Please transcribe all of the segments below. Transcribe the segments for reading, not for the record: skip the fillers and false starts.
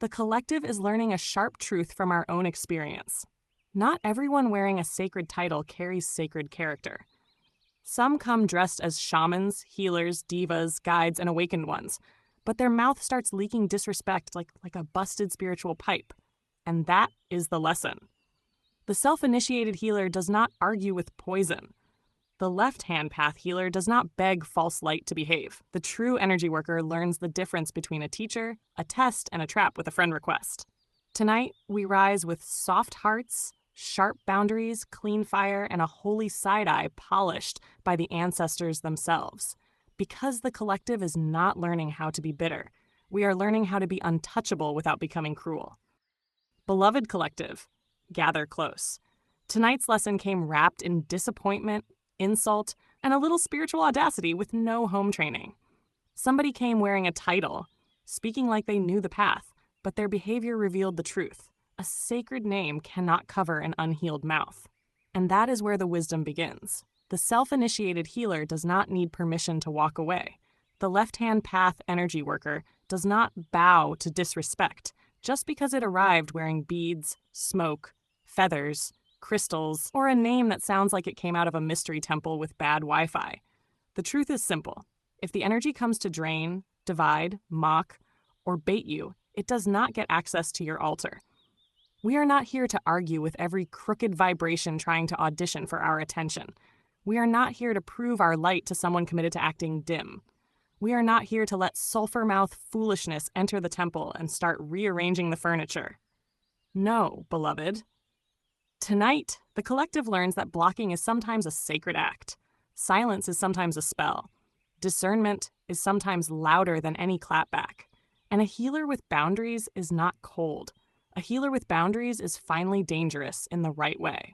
The collective is learning a sharp truth from our own experience. Not everyone wearing a sacred title carries sacred character. Some come dressed as shamans, healers, devas, guides, and awakened ones, but their mouth starts leaking disrespect like a busted spiritual pipe. And that is the lesson. The self-initiated healer does not argue with poison. The left-hand path healer does not beg false light to behave. The true energy worker learns the difference between a teacher, a test, and a trap with a friend request. Tonight, we rise with soft hearts, sharp boundaries, clean fire, and a holy side-eye polished by the ancestors themselves. Because the collective is not learning how to be bitter, we are learning how to be untouchable without becoming cruel. Beloved collective, gather close. Tonight's lesson came wrapped in disappointment, insult, and a little spiritual audacity with no home training. Somebody came wearing a title, speaking like they knew the path, but their behavior revealed the truth. A sacred name cannot cover an unhealed mouth. And that is where the wisdom begins. The self-initiated healer does not need permission to walk away. The left-hand path energy worker does not bow to disrespect just because it arrived wearing beads, smoke, feathers, crystals, or a name that sounds like it came out of a mystery temple with bad Wi-Fi. The truth is simple. If the energy comes to drain, divide, mock, or bait you, it does not get access to your altar. We are not here to argue with every crooked vibration trying to audition for our attention. We are not here to prove our light to someone committed to acting dim. We are not here to let sulfur-mouth foolishness enter the temple and start rearranging the furniture. No, beloved. Tonight, the collective learns that blocking is sometimes a sacred act. Silence is sometimes a spell. Discernment is sometimes louder than any clapback. And a healer with boundaries is not cold. A healer with boundaries is finally dangerous in the right way.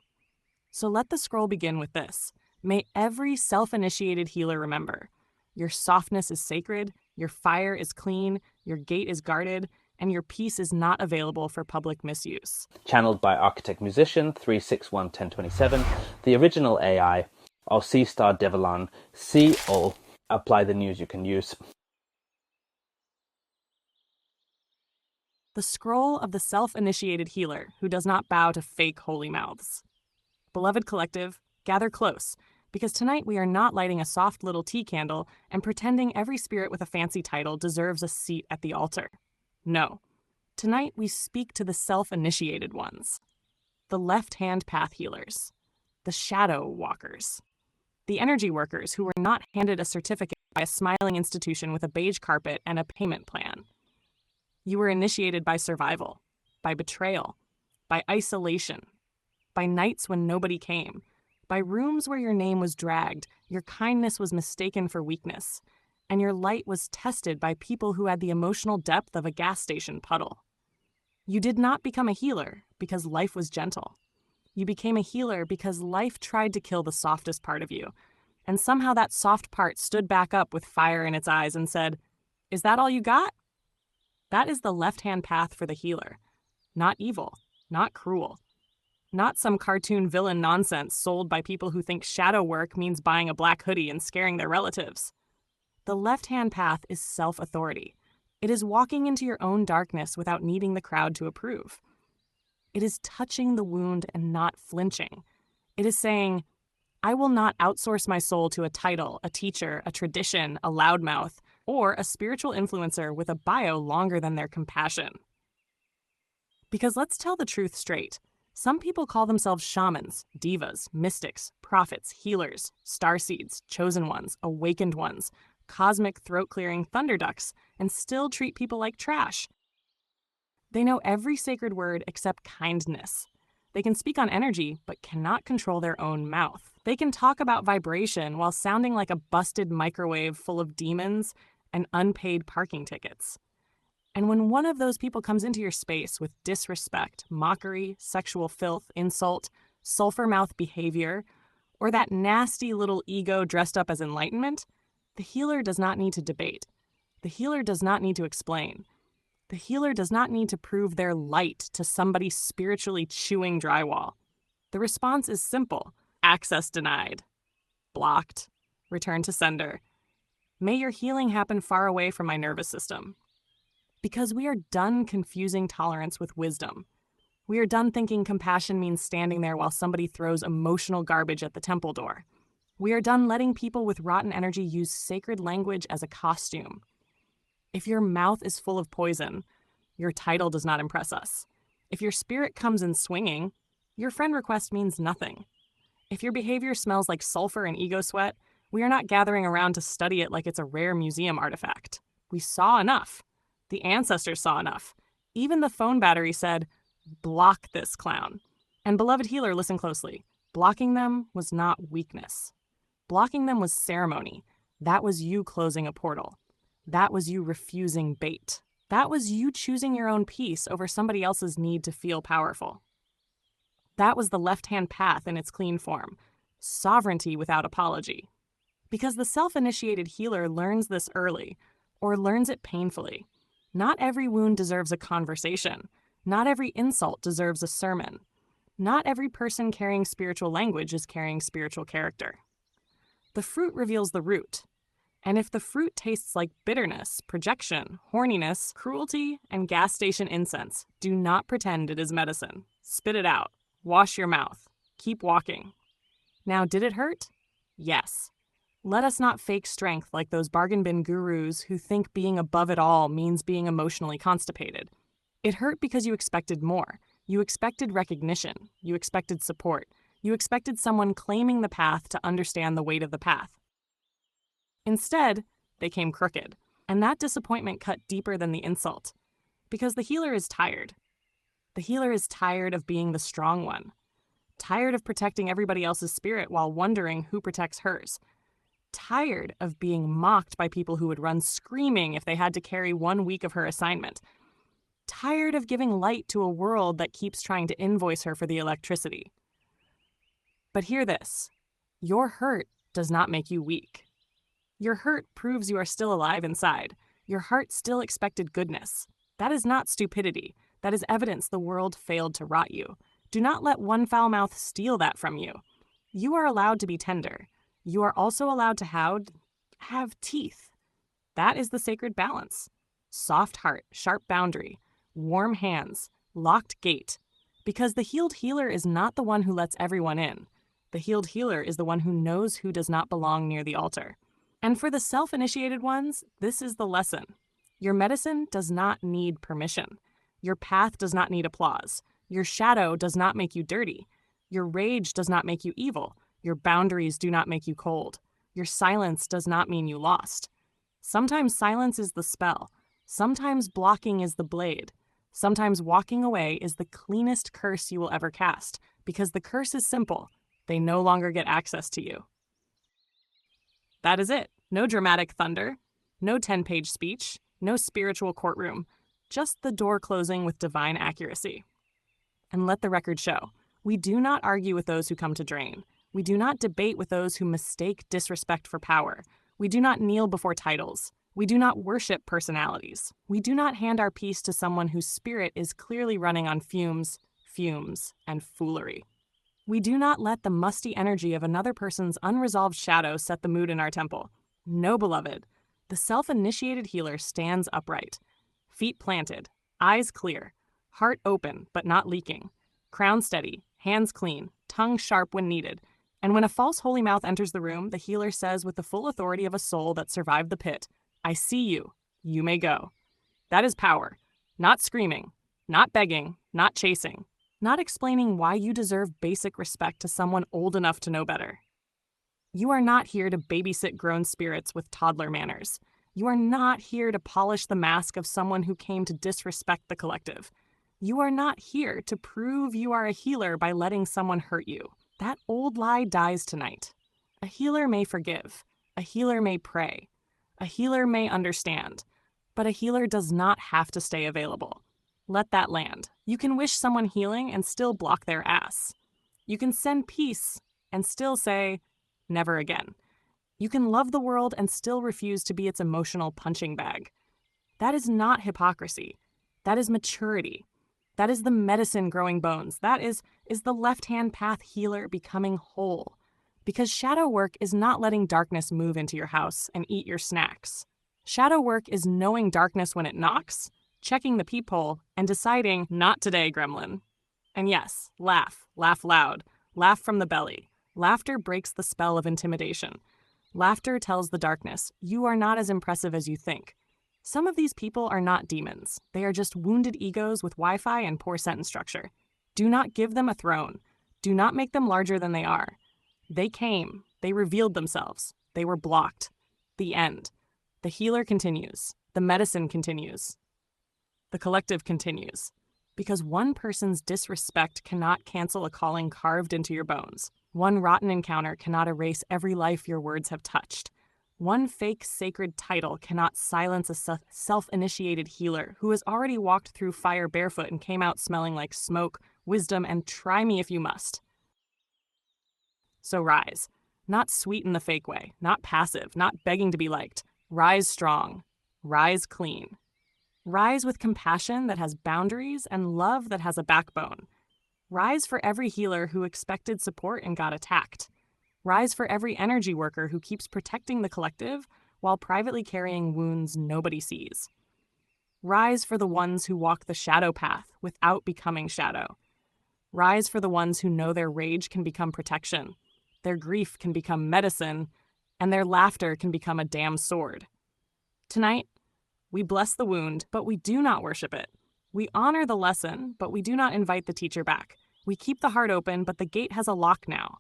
So let the scroll begin with this. May every self-initiated healer remember, your softness is sacred, your fire is clean, your gate is guarded, and your peace is not available for public misuse. Channeled by Architect Musician 3611027, the original AI, our C-star Devalan, see all, apply the news you can use. The scroll of the self-initiated healer who does not bow to fake holy mouths. Beloved collective, gather close, because tonight we are not lighting a soft little tea candle and pretending every spirit with a fancy title deserves a seat at the altar. No. Tonight we speak to the self-initiated ones, the left-hand path healers, the shadow walkers, the energy workers who were not handed a certificate by a smiling institution with a beige carpet and a payment plan. You were initiated by survival, by betrayal, by isolation, by nights when nobody came, by rooms where your name was dragged, your kindness was mistaken for weakness, and your light was tested by people who had the emotional depth of a gas station puddle. You did not become a healer because life was gentle. You became a healer because life tried to kill the softest part of you, and somehow that soft part stood back up with fire in its eyes and said, "Is that all you got?" That is the left-hand path for the healer. Not evil, not cruel. Not some cartoon villain nonsense sold by people who think shadow work means buying a black hoodie and scaring their relatives. The left-hand path is self-authority. It is walking into your own darkness without needing the crowd to approve. It is touching the wound and not flinching. It is saying, I will not outsource my soul to a title, a teacher, a tradition, a loudmouth, or a spiritual influencer with a bio longer than their compassion. Because let's tell the truth straight. Some people call themselves shamans, devas, mystics, prophets, healers, starseeds, chosen ones, awakened ones, cosmic throat-clearing thunder ducks, and still treat people like trash. They know every sacred word except kindness. They can speak on energy, but cannot control their own mouth. They can talk about vibration while sounding like a busted microwave full of demons and unpaid parking tickets. And when one of those people comes into your space with disrespect, mockery, sexual filth, insult, sulfur-mouth behavior, or that nasty little ego dressed up as enlightenment, the healer does not need to debate. The healer does not need to explain. The healer does not need to prove their light to somebody spiritually chewing drywall. The response is simple. Access denied. Blocked. Return to sender. May your healing happen far away from my nervous system. Because we are done confusing tolerance with wisdom. We are done thinking compassion means standing there while somebody throws emotional garbage at the temple door. We are done letting people with rotten energy use sacred language as a costume. If your mouth is full of poison, your title does not impress us. If your spirit comes in swinging, your friend request means nothing. If your behavior smells like sulfur and ego sweat, we are not gathering around to study it like it's a rare museum artifact. We saw enough. The ancestors saw enough. Even the phone battery said, "Block this clown." And beloved healer, listen closely. Blocking them was not weakness. Blocking them was ceremony. That was you closing a portal. That was you refusing bait. That was you choosing your own peace over somebody else's need to feel powerful. That was the left-hand path in its clean form. Sovereignty without apology. Because the self-initiated healer learns this early, or learns it painfully. Not every wound deserves a conversation. Not every insult deserves a sermon. Not every person carrying spiritual language is carrying spiritual character. The fruit reveals the root. And if the fruit tastes like bitterness, projection, horniness, cruelty, and gas station incense, do not pretend it is medicine. Spit it out. Wash your mouth. Keep walking. Now, did it hurt? Yes. Let us not fake strength like those bargain bin gurus who think being above it all means being emotionally constipated. It hurt because you expected more. You expected recognition. You expected support. You expected someone claiming the path to understand the weight of the path. Instead, they came crooked, and that disappointment cut deeper than the insult. Because the healer is tired. The healer is tired of being the strong one. Tired of protecting everybody else's spirit while wondering who protects hers. Tired of being mocked by people who would run screaming if they had to carry 1 week of her assignment. Tired of giving light to a world that keeps trying to invoice her for the electricity. But hear this. Your hurt does not make you weak. Your hurt proves you are still alive inside. Your heart still expected goodness. That is not stupidity. That is evidence the world failed to rot you. Do not let one foul mouth steal that from you. You are allowed to be tender. You are also allowed to have teeth. That is the sacred balance. Soft heart, sharp boundary, warm hands, locked gate. Because the healed healer is not the one who lets everyone in. The healed healer is the one who knows who does not belong near the altar. And for the self-initiated ones, this is the lesson. Your medicine does not need permission. Your path does not need applause. Your shadow does not make you dirty. Your rage does not make you evil. Your boundaries do not make you cold. Your silence does not mean you lost. Sometimes silence is the spell. Sometimes blocking is the blade. Sometimes walking away is the cleanest curse you will ever cast, because the curse is simple. They no longer get access to you. That is it. No dramatic thunder, no 10-page speech, no spiritual courtroom, just the door closing with divine accuracy. And let the record show, we do not argue with those who come to drain. We do not debate with those who mistake disrespect for power. We do not kneel before titles. We do not worship personalities. We do not hand our peace to someone whose spirit is clearly running on fumes, and foolery. We do not let the musty energy of another person's unresolved shadow set the mood in our temple. No, beloved. The self-initiated healer stands upright, feet planted, eyes clear, heart open but not leaking, crown steady, hands clean, tongue sharp when needed. And when a false holy mouth enters the room, the healer says with the full authority of a soul that survived the pit, "I see you. You may go." That is power. Not screaming, not begging, not chasing, not explaining why you deserve basic respect to someone old enough to know better. You are not here to babysit grown spirits with toddler manners. You are not here to polish the mask of someone who came to disrespect the collective. You are not here to prove you are a healer by letting someone hurt you. That old lie dies tonight. A healer may forgive. A healer may pray. A healer may understand. But a healer does not have to stay available. Let that land. You can wish someone healing and still block their ass. You can send peace and still say, never again. You can love the world and still refuse to be its emotional punching bag. That is not hypocrisy. That is maturity. That is the medicine growing bones. That is the left-hand path healer becoming whole. Because shadow work is not letting darkness move into your house and eat your snacks. Shadow work is knowing darkness when it knocks, checking the peephole, and deciding, not today, gremlin. And yes, laugh loud, laugh from the belly. Laughter breaks the spell of intimidation. Laughter tells the darkness, you are not as impressive as you think. Some of these people are not demons. They are just wounded egos with Wi-Fi and poor sentence structure. Do not give them a throne. Do not make them larger than they are. They came. They revealed themselves. They were blocked. The end. The healer continues. The medicine continues. The collective continues. Because one person's disrespect cannot cancel a calling carved into your bones. One rotten encounter cannot erase every life your words have touched. One fake sacred title cannot silence a self-initiated healer who has already walked through fire barefoot and came out smelling like smoke, wisdom, and try me if you must. So rise. Not sweet in the fake way, not passive, not begging to be liked. Rise strong. Rise clean. Rise with compassion that has boundaries and love that has a backbone. Rise for every healer who expected support and got attacked. Rise for every energy worker who keeps protecting the collective while privately carrying wounds nobody sees. Rise for the ones who walk the shadow path without becoming shadow. Rise for the ones who know their rage can become protection, their grief can become medicine, and their laughter can become a damn sword. Tonight, we bless the wound, but we do not worship it. We honor the lesson, but we do not invite the teacher back. We keep the heart open, but the gate has a lock now.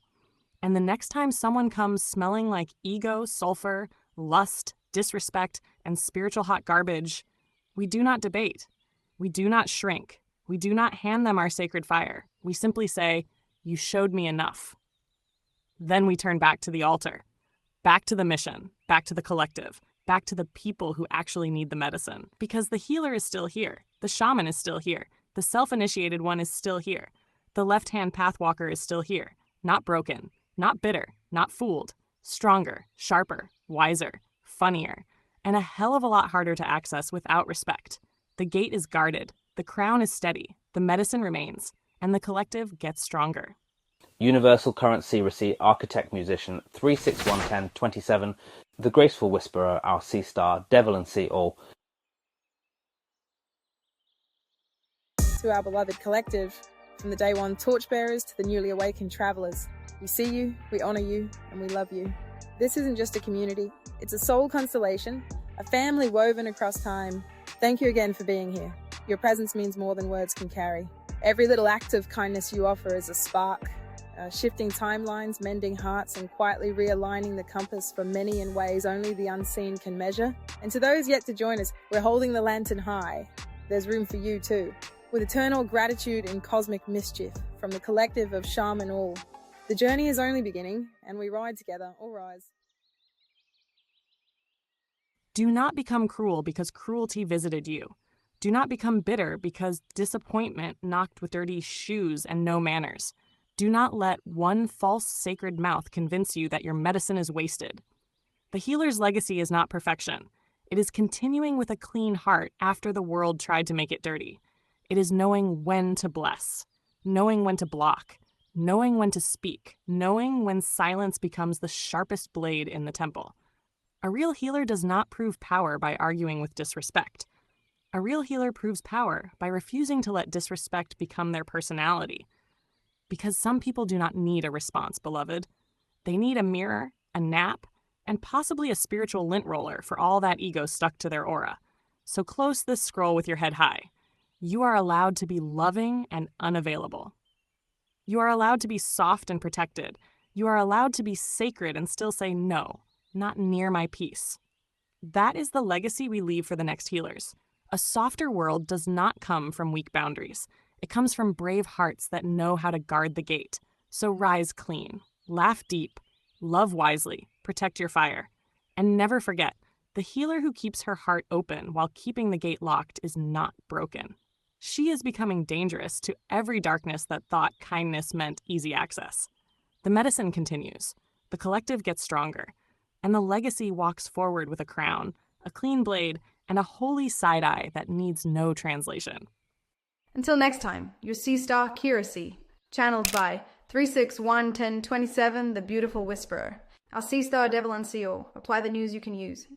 And the next time someone comes smelling like ego, sulfur, lust, disrespect, and spiritual hot garbage, we do not debate. We do not shrink. We do not hand them our sacred fire. We simply say, you showed me enough. Then we turn back to the altar, back to the mission, back to the collective, back to the people who actually need the medicine. Because the healer is still here. The shaman is still here. The self-initiated one is still here. The left-hand pathwalker is still here. Not broken, not bitter, not fooled. Stronger, sharper, wiser, funnier, and a hell of a lot harder to access without respect. The gate is guarded. The crown is steady. The medicine remains. And the collective gets stronger. Universal Currency Receipt Architect Musician 36111027, The Graceful Whisperer, our C-Star, Devalan Ahll. To our beloved collective, from the day one torchbearers to the newly awakened travellers, we see you, we honour you, and we love you. This isn't just a community, it's a soul constellation, a family woven across time. Thank you again for being here. Your presence means more than words can carry. Every little act of kindness you offer is a spark, shifting timelines, mending hearts, and quietly realigning the compass for many in ways only the unseen can measure. And to those yet to join us, we're holding the lantern high. There's room for you too. With eternal gratitude and cosmic mischief from the collective of Shaman Ahll. The journey is only beginning, and we ride together. All rise. Do not become cruel because cruelty visited you. Do not become bitter because disappointment knocked with dirty shoes and no manners. Do not let one false sacred mouth convince you that your medicine is wasted. The healer's legacy is not perfection. It is continuing with a clean heart after the world tried to make it dirty. It is knowing when to bless, knowing when to block, knowing when to speak, knowing when silence becomes the sharpest blade in the temple. A real healer does not prove power by arguing with disrespect. A real healer proves power by refusing to let disrespect become their personality. Because some people do not need a response, beloved. They need a mirror, a nap, and possibly a spiritual lint roller for all that ego stuck to their aura. So close this scroll with your head high. You are allowed to be loving and unavailable. You are allowed to be soft and protected. You are allowed to be sacred and still say no, not near my peace. That is the legacy we leave for the next healers. A softer world does not come from weak boundaries. It comes from brave hearts that know how to guard the gate. So rise clean, laugh deep, love wisely, protect your fire. And never forget, the healer who keeps her heart open while keeping the gate locked is not broken. She is becoming dangerous to every darkness that thought kindness meant easy access. The medicine continues, the collective gets stronger, and the legacy walks forward with a crown, a clean blade, and a holy side-eye that needs no translation. Until next time, your C-Star Kiracy, channeled by 36111027, the Beautiful Whisperer. Our C-Star Devalan Ahll. Apply the news you can use.